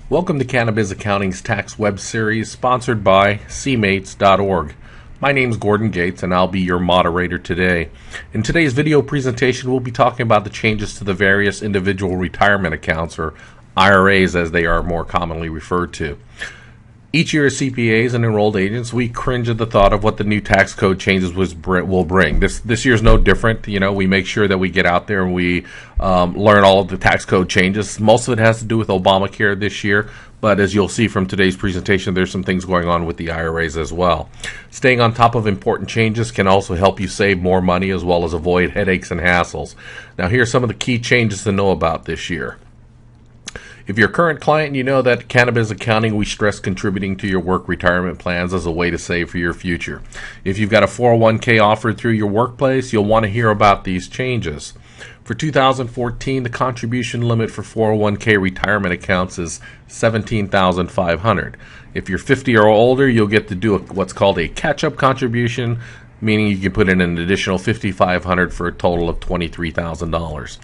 Welcome to Cannabiz Accounting's tax web series sponsored by CMATES.org. My name is Gorden Gates and I'll be your moderator today. In today's video presentation, we'll be talking about the changes to the various individual retirement accounts, or IRAs as they are more commonly referred to. Each year as CPAs and enrolled agents, we cringe at the thought of what the new tax code changes will bring. This year's no different. We make sure that we get out there and we learn all of the tax code changes. Most of it has to do with Obamacare this year, but as you'll see from today's presentation, there's some things going on with the IRAs as well. Staying on top of important changes can also help you save more money as well as avoid headaches and hassles. Now, here are some of the key changes to know about this year. If you're a current client, you know that Cannabiz Accounting, we stress contributing to your work retirement plans as a way to save for your future. If you've got a 401k offered through your workplace, you'll want to hear about these changes. For 2014, the contribution limit for 401k retirement accounts is $17,500. If you're 50 or older, you'll get to do what's called a catch-up contribution, meaning you can put in an additional $5,500 for a total of $23,000.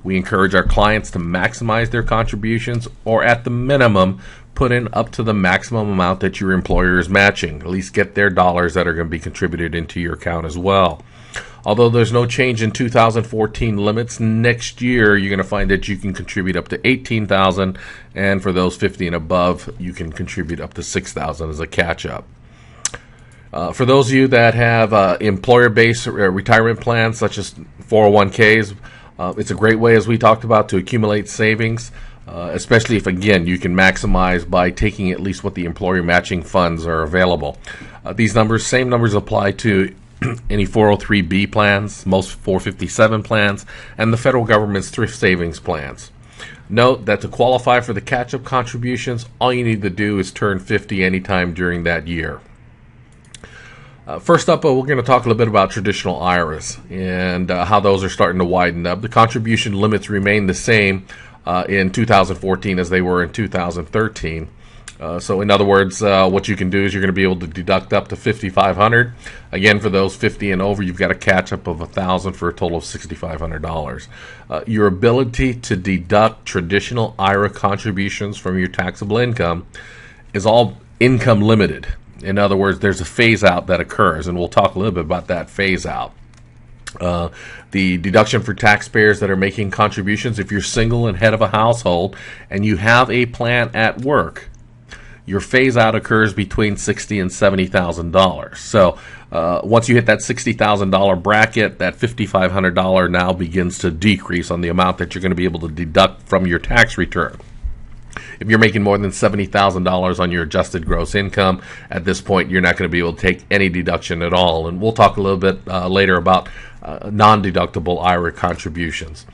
We encourage our clients to maximize their contributions, or at the minimum, put in up to the maximum amount that your employer is matching. At least get their dollars that are going to be contributed into your account as well. Although there's no change in 2014 limits, next year you're going to find that you can contribute up to $18,000, and for those 50 and above, you can contribute up to $6,000 as a catch-up. For those of you that have employer-based retirement plans such as 401ks, it's a great way, as we talked about, to accumulate savings, especially if, again, you can maximize by taking at least what the employer matching funds are available. These same numbers apply to any 403B plans, most 457 plans, and the federal government's thrift savings plans. Note that to qualify for the catch-up contributions, all you need to do is turn 50 anytime during that year. First up, we're going to talk a little bit about traditional IRAs and how those are starting to widen up. The contribution limits remain the same in 2014 as they were in 2013. So in other words, what you can do is you're going to be able to deduct up to $5,500. Again, for those 50 and over, you've got a catch-up of $1,000 for a total of $6,500. Your ability to deduct traditional IRA contributions from your taxable income is all income limited. In other words, there's a phase-out that occurs, and we'll talk a little bit about that phase-out. The deduction for taxpayers that are making contributions, if you're single and head of a household and you have a plan at work, your phase-out occurs between $60,000 and $70,000. So once you hit that $60,000 bracket, that $5,500 now begins to decrease on the amount that you're going to be able to deduct from your tax return. If you're making more than $70,000 on your adjusted gross income, at this point, you're not going to be able to take any deduction at all. And we'll talk a little bit later about non-deductible IRA contributions.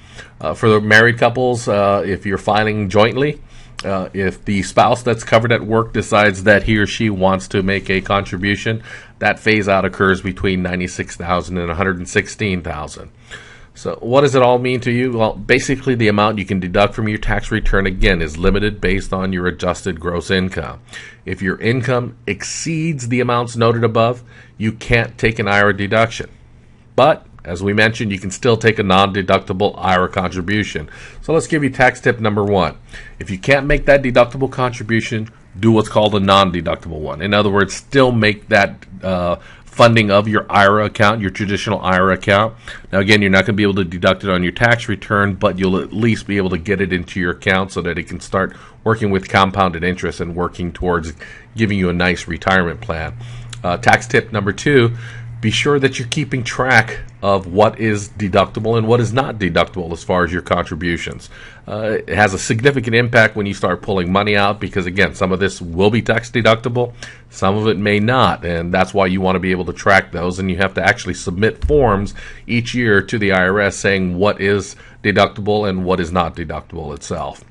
For the married couples, if you're filing jointly, if the spouse that's covered at work decides that he or she wants to make a contribution, that phase-out occurs between $96,000 and $116,000. So what does it all mean to you? Well, basically the amount you can deduct from your tax return, again, is limited based on your adjusted gross income. If your income exceeds the amounts noted above, you can't take an IRA deduction. But, as we mentioned, you can still take a non-deductible IRA contribution. So let's give you tax tip number one. If you can't make that deductible contribution, do what's called a non-deductible one. In other words, still make that funding of your IRA account, your traditional IRA account. Now, again, you're not going to be able to deduct it on your tax return, but you'll at least be able to get it into your account so that it can start working with compounded interest and working towards giving you a nice retirement plan. Tax tip number two, be sure that you're keeping track of what is deductible and what is not deductible as far as your contributions. It has a significant impact when you start pulling money out because, again, some of this will be tax deductible, some of it may not, and that's why you want to be able to track those, and you have to actually submit forms each year to the IRS saying what is deductible and what is not deductible itself.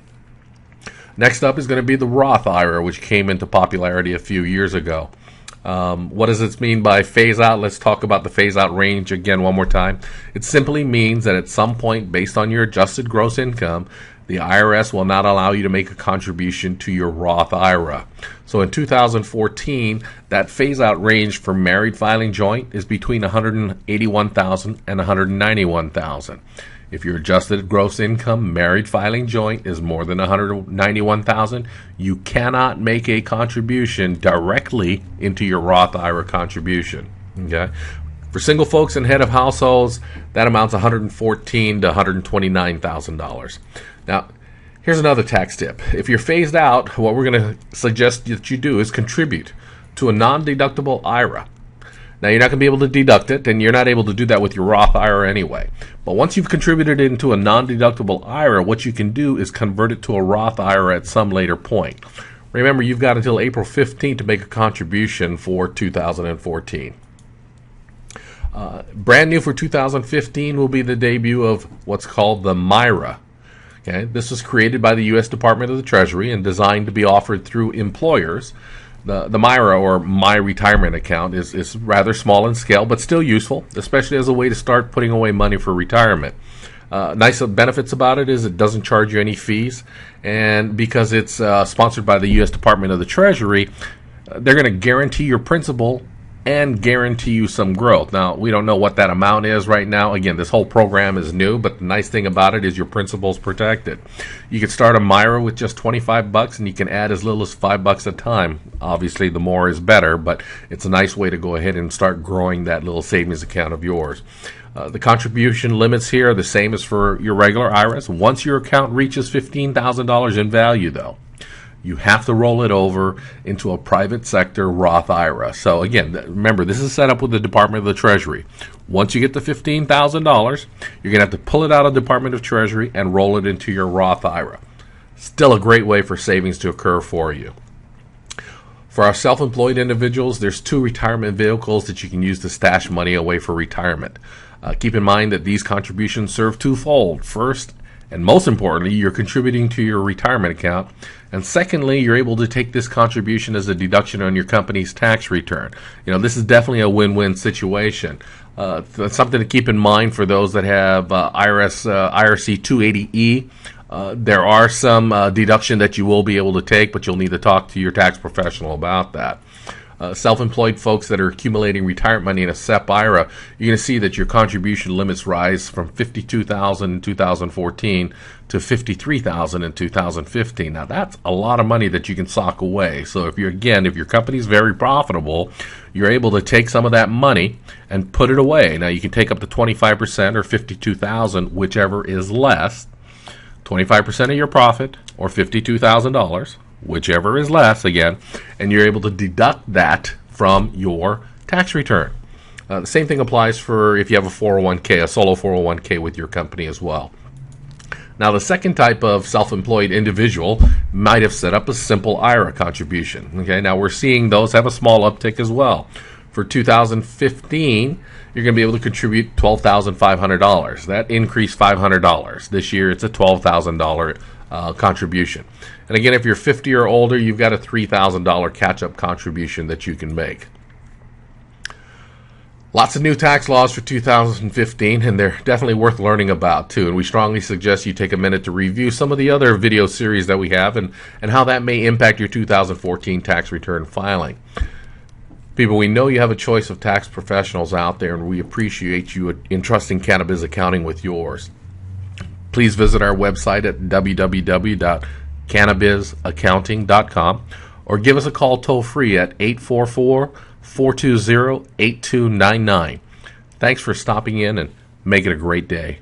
Next up is going to be the Roth IRA, which came into popularity a few years ago. What does this mean by phase out? Let's talk about the phase out range again one more time. It simply means that at some point, based on your adjusted gross income, the IRS will not allow you to make a contribution to your Roth IRA. So in 2014, that phase out range for married filing joint is between $181,000 and $191,000. If your adjusted gross income married filing joint is more than $191,000, you cannot make a contribution directly into your Roth IRA contribution. Okay? For single folks and head of households, that amounts to $114,000 to $129,000. Now, here's another tax tip. If you're phased out, what we're going to suggest that you do is contribute to a non-deductible IRA. Now, you're not going to be able to deduct it, and you're not able to do that with your Roth IRA anyway. But once you've contributed it into a non-deductible IRA, what you can do is convert it to a Roth IRA at some later point. Remember, you've got until April 15th to make a contribution for 2014. Brand new for 2015 will be the debut of what's called the MIRA. Okay, this was created by the U.S. Department of the Treasury and designed to be offered through employers. The MIRA, or My Retirement Account, is rather small in scale, but still useful, especially as a way to start putting away money for retirement. Nice benefits about it is it doesn't charge you any fees, and because it's sponsored by the U.S. Department of the Treasury, they're going to guarantee your principal and guarantee you some growth. Now, we don't know what that amount is right now. Again, this whole program is new, but the nice thing about it is your principal's protected. You can start a MIRA with just $25, and you can add as little as $5 a time. Obviously, the more is better, but it's a nice way to go ahead and start growing that little savings account of yours. The contribution limits here are the same as for your regular IRAs. Once your account reaches $15,000 in value, though, you have to roll it over into a private sector Roth IRA. So again, remember, this is set up with the Department of the Treasury. Once you get to $15,000, you're going to have to pull it out of the Department of Treasury and roll it into your Roth IRA. Still a great way for savings to occur for you. For our self-employed individuals, there's 2 retirement vehicles that you can use to stash money away for retirement. Keep in mind that these contributions serve twofold. First, and most importantly, you're contributing to your retirement account. And secondly, you're able to take this contribution as a deduction on your company's tax return. You know, this is definitely a win-win situation. That's something to keep in mind for those that have IRC 280E. There are some deduction that you will be able to take, but you'll need to talk to your tax professional about that. Self-employed folks that are accumulating retirement money in a SEP IRA, you're going to see that your contribution limits rise from $52,000 in 2014 to $53,000 in 2015. Now, that's a lot of money that you can sock away. So if your company's very profitable, you're able to take some of that money and put it away. Now, you can take up to 25% or $52,000, whichever is less. 25% of your profit, or $52,000. Whichever is less, again, and you're able to deduct that from your tax return. The same thing applies for if you have a 401k, a solo 401k with your company as well. Now, the second type of self-employed individual might have set up a simple IRA contribution. Okay, now we're seeing those have a small uptick as well. For 2015, you're going to be able to contribute $12,500. That increased $500. This year, it's a $12,000 contribution. And again, if you're 50 or older, you've got a $3,000 catch-up contribution that you can make. Lots of new tax laws for 2015, and they're definitely worth learning about, too. And we strongly suggest you take a minute to review some of the other video series that we have and how that may impact your 2014 tax return filing. People, we know you have a choice of tax professionals out there, and we appreciate you entrusting Cannabiz Accounting with yours. Please visit our website at www.cannabizaccounting.com or give us a call toll-free at 844-420-8299. Thanks for stopping in, and make it a great day.